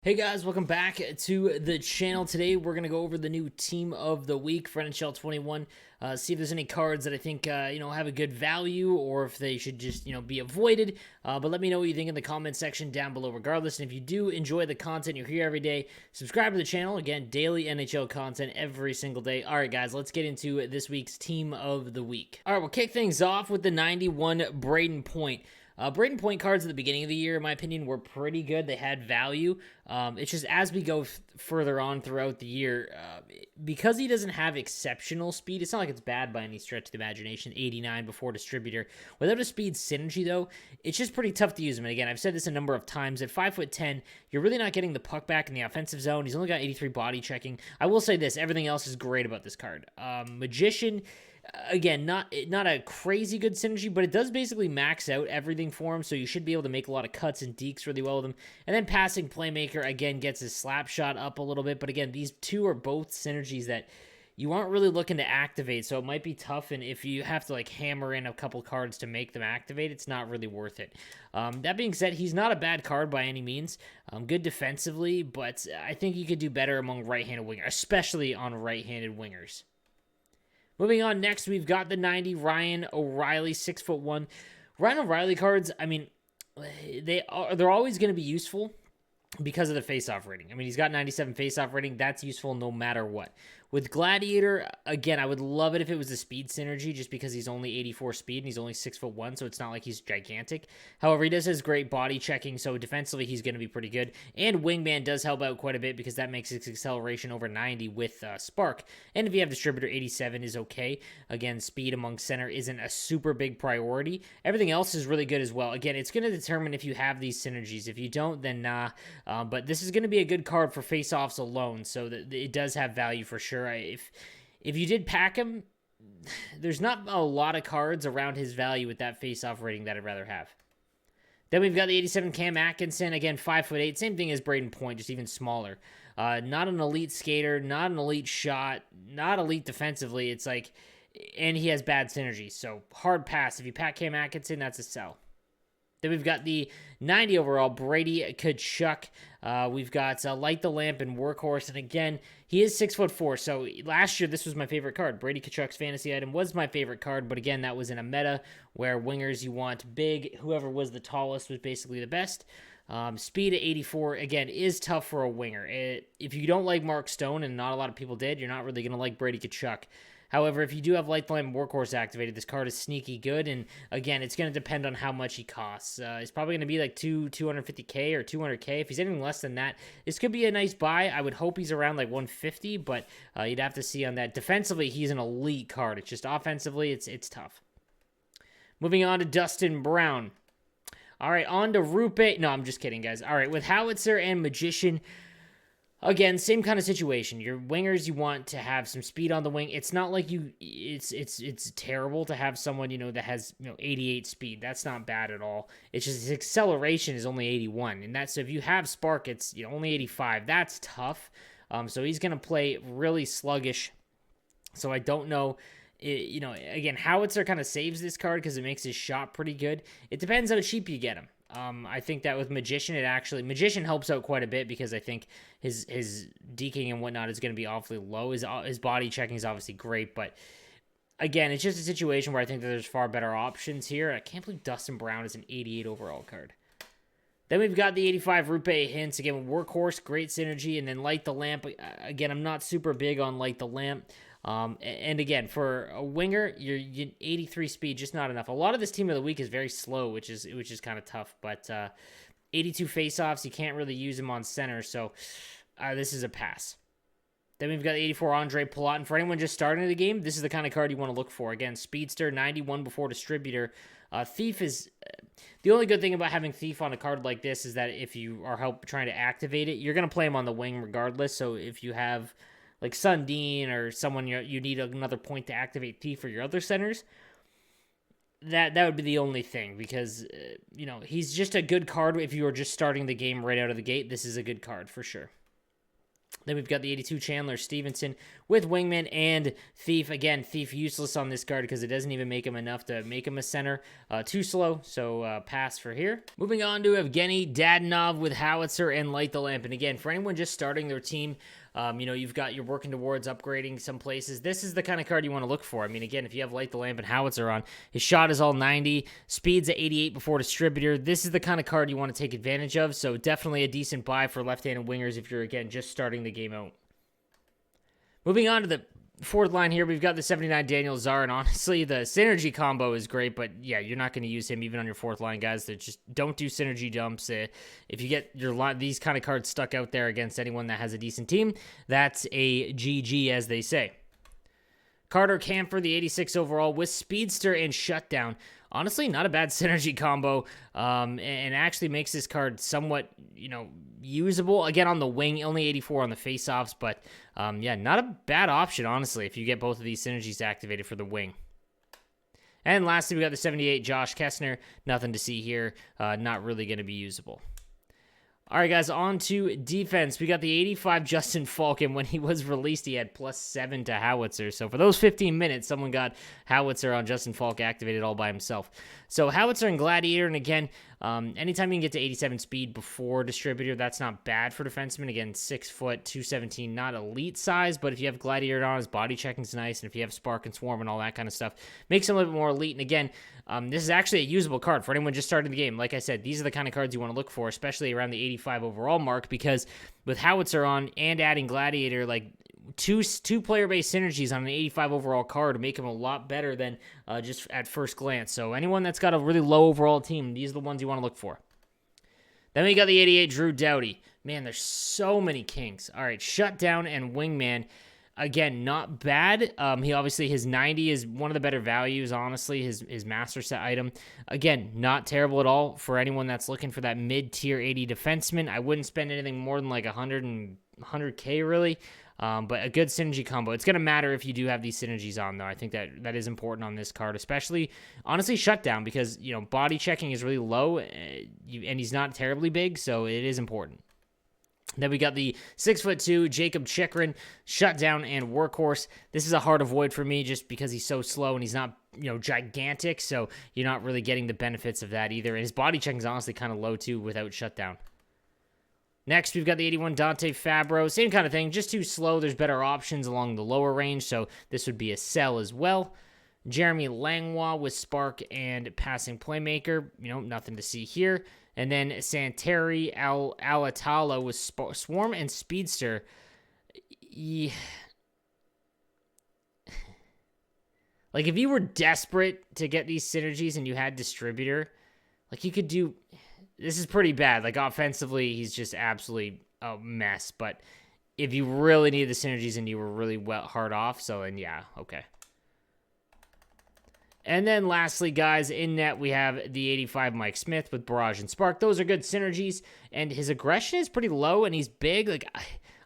Hey guys, welcome back to the channel. Today we're going to go over the new Team of the Week for NHL 21, see if there's any cards that I think, have a good value or if they should just, be avoided. But let me know what you think in the comment section down below regardless. And if you do enjoy the content, you're here every day, subscribe to the channel. Again, daily NHL content every single day. All right, guys, let's get into this week's Team of the Week. All right, we'll kick things off with the 91 Brayden Point. Brayden Point cards at the beginning of the year, in my opinion, were pretty good. They had value. It's just as we go further on throughout the year, because he doesn't have exceptional speed, it's not like it's bad by any stretch of the imagination, 89 before distributor. Without a speed synergy, though, it's just pretty tough to use him. And again, I've said this a number of times. At 5'10", you're really not getting the puck back in the offensive zone. He's only got 83 body checking. I will say this, everything else is great about this card. Magician... Again, not a crazy good synergy, but it does basically max out everything for him, so you should be able to make a lot of cuts and dekes really well with him. And then passing playmaker, again, gets his slap shot up a little bit, but again, these two are both synergies that you aren't really looking to activate, so it might be tough, and if you have to hammer in a couple cards to make them activate, it's not really worth it. That being said, he's not a bad card by any means. Good defensively, but I think you could do better among right-handed wingers, especially on right-handed wingers. Moving on, next we've got the 90 Ryan O'Reilly, 6'1". Ryan O'Reilly cards, I mean, they're always going to be useful because of the face-off rating. I mean, he's got 97 face-off rating. That's useful no matter what. With Gladiator, again, I would love it if it was a speed synergy just because he's only 84 speed and he's only 6'1", so it's not like he's gigantic. However, he does has great body checking, so defensively he's going to be pretty good. And Wingman does help out quite a bit because that makes his acceleration over 90 with Spark. And if you have Distributor, 87 is okay. Again, speed among center isn't a super big priority. Everything else is really good as well. Again, it's going to determine if you have these synergies. If you don't, then nah. But this is going to be a good card for face-offs alone, so that it does have value for sure. If you did pack him, there's not a lot of cards around his value with that face-off rating that I'd rather have. Then we've got the 87 Cam Atkinson, again 5'8", same thing as Brayden Point, just even smaller. Not an elite skater, not an elite shot, not elite defensively. It's like, and he has bad synergy, so hard pass. If you pack Cam Atkinson, that's a sell. Then we've got the 90 overall, Brady Tkachuk. We've got Light the Lamp and Workhorse. And again, he is 6'4". So last year, this was my favorite card. Brady Tkachuk's fantasy item was my favorite card. But again, that was in a meta where wingers you want big. Whoever was the tallest was basically the best. Speed at 84, again, is tough for a winger. If you don't like Mark Stone, and not a lot of people did, you're not really going to like Brady Tkachuk. However, if you do have Light the Lamp Workhorse activated, this card is sneaky good, and again, it's going to depend on how much he costs. It's probably going to be like 250k or 200k. If he's anything less than that, this could be a nice buy. I would hope he's around like 150, but you'd have to see on that. Defensively, he's an elite card. It's just offensively, it's tough. Moving on to Dustin Brown. All right, on to Roope. No, I'm just kidding, guys. All right, with Howitzer and Magician, again, same kind of situation. Your wingers, you want to have some speed on the wing. It's not like it's terrible to have someone, that has, 88 speed. That's not bad at all. It's just his acceleration is only 81. And that's, so if you have Spark, it's, only 85. That's tough. So he's going to play really sluggish. So I don't know. Again, Howitzer kind of saves this card because it makes his shot pretty good. It depends how cheap you get him. I think that with Magician, Magician helps out quite a bit because I think his deking and whatnot is going to be awfully low. His body checking is obviously great, but again, it's just a situation where I think that there's far better options here. I can't believe Dustin Brown is an 88 overall card. Then we've got the 85 Roope HINTZ. Again, Workhorse, great synergy, and then Light the Lamp. Again, I'm not super big on Light the Lamp. And again, for a winger, you're 83 speed, just not enough. A lot of this Team of the Week is very slow, which is kind of tough. But 82 faceoffs, you can't really use him on center, so this is a pass. Then we've got 84 ONDREJ PALAT, and for anyone just starting the game, this is the kind of card you want to look for. Again, speedster, 91 before distributor. Thief is... the only good thing about having Thief on a card like this is that if you are trying to activate it, you're going to play him on the wing regardless, so if you have... like Sundin or someone you need another point to activate Thief for your other centers, that would be the only thing because, he's just a good card. If you are just starting the game right out of the gate, this is a good card for sure. Then we've got the 82 Chandler Stevenson with Wingman and Thief. Again, Thief useless on this card because it doesn't even make him enough to make him a center. Too slow, so pass for here. Moving on to Evgeny Dadonov with Howitzer and Light the Lamp. And again, for anyone just starting their team, you know, you're working towards upgrading some places. This is the kind of card you want to look for. I mean, again, if you have Light the Lamp and Howitzer on, his shot is all 90, speed's at 88 before distributor. This is the kind of card you want to take advantage of, so definitely a decent buy for left-handed wingers if you're, again, just starting the game out. Moving on to the fourth line here, we've got the 79 Daniel Czar, and honestly, the synergy combo is great, but yeah, you're not going to use him even on your fourth line, guys. That just don't do synergy dumps. If you get these kind of cards stuck out there against anyone that has a decent team, that's a GG, as they say. Carter Camphor, the 86 overall, with Speedster and Shutdown. Honestly, not a bad synergy combo, and actually makes this card somewhat, you know, usable. Again, on the wing, only 84 on the faceoffs, but yeah, not a bad option, honestly, if you get both of these synergies activated for the wing. And lastly, we got the 78 Josh Kestner. Nothing to see here. Not really going to be usable. All right, guys, on to defense. We got the 85 Justin Faulk, and when he was released, he had +7 to Howitzer. So for those 15 minutes, someone got Howitzer on Justin Faulk activated all by himself. So Howitzer and Gladiator, and again, anytime you can get to 87 speed before distributor, that's not bad for defenseman. Again, 6 foot, 217, not elite size, but if you have Gladiator on, his body checking's nice, and if you have Spark and Swarm and all that kind of stuff, makes him a little bit more elite. And again, this is actually a usable card for anyone just starting the game. Like I said, these are the kind of cards you want to look for, especially around the 85 overall mark, because with Howitzer on and adding Gladiator, like two player-based synergies on an 85 overall card make him a lot better than just at first glance. So anyone that's got a really low overall team, these are the ones you want to look for. Then we got the 88 Drew Doughty. Man, there's so many kings. All right, Shutdown and Wingman. Again, not bad. He obviously, his 90 is one of the better values, honestly, his master set item. Again, not terrible at all for anyone that's looking for that mid-tier 80 defenseman. I wouldn't spend anything more than like 100K really. But a good synergy combo. It's going to matter if you do have these synergies on, though. I think that is important on this card, especially, honestly, Shutdown, because, you know, body checking is really low, and he's not terribly big, so it is important. Then we got the 6'2" JAKOB CHYCHRUN, Shutdown, and Workhorse. This is a hard avoid for me just because he's so slow and he's not, you know, gigantic, so you're not really getting the benefits of that either. And his body checking is honestly kind of low, too, without Shutdown. Next, we've got the 81 Dante FABBRO. Same kind of thing, just too slow. There's better options along the lower range, so this would be a sell as well. Jeremy Langlois with Spark and Passing Playmaker. You know, nothing to see here. And then Santeri Alatalo with Swarm and Speedster. Yeah. Like, if you were desperate to get these synergies and you had Distributor, like, you could do... This is pretty bad. Like, offensively, he's just absolutely a mess. But if you really need the synergies and you were really hard off, so then, yeah, okay. And then lastly, guys, in net, we have the 85 Mike Smith with Barrage and Spark. Those are good synergies, and his aggression is pretty low, and he's big. Like,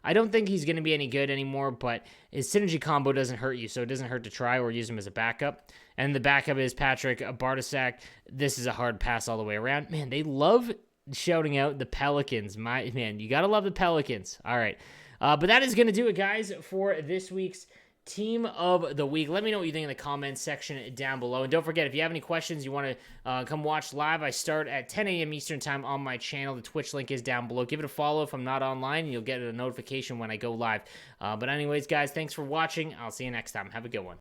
I don't think he's going to be any good anymore, but his synergy combo doesn't hurt you, so it doesn't hurt to try or use him as a backup. And the backup is Patrick Bartosak. This is a hard pass all the way around. Man, they love shouting out the Pelicans. Man, you got to love the Pelicans. All right. But that is going to do it, guys, for this week's Team of the Week. Let me know what you think in the comments section down below. And don't forget, if you have any questions, you want to come watch live, I start at 10 a.m. Eastern time on my channel. The Twitch link is down below. Give it a follow if I'm not online, and you'll get a notification when I go live. But anyways, guys, thanks for watching. I'll see you next time. Have a good one.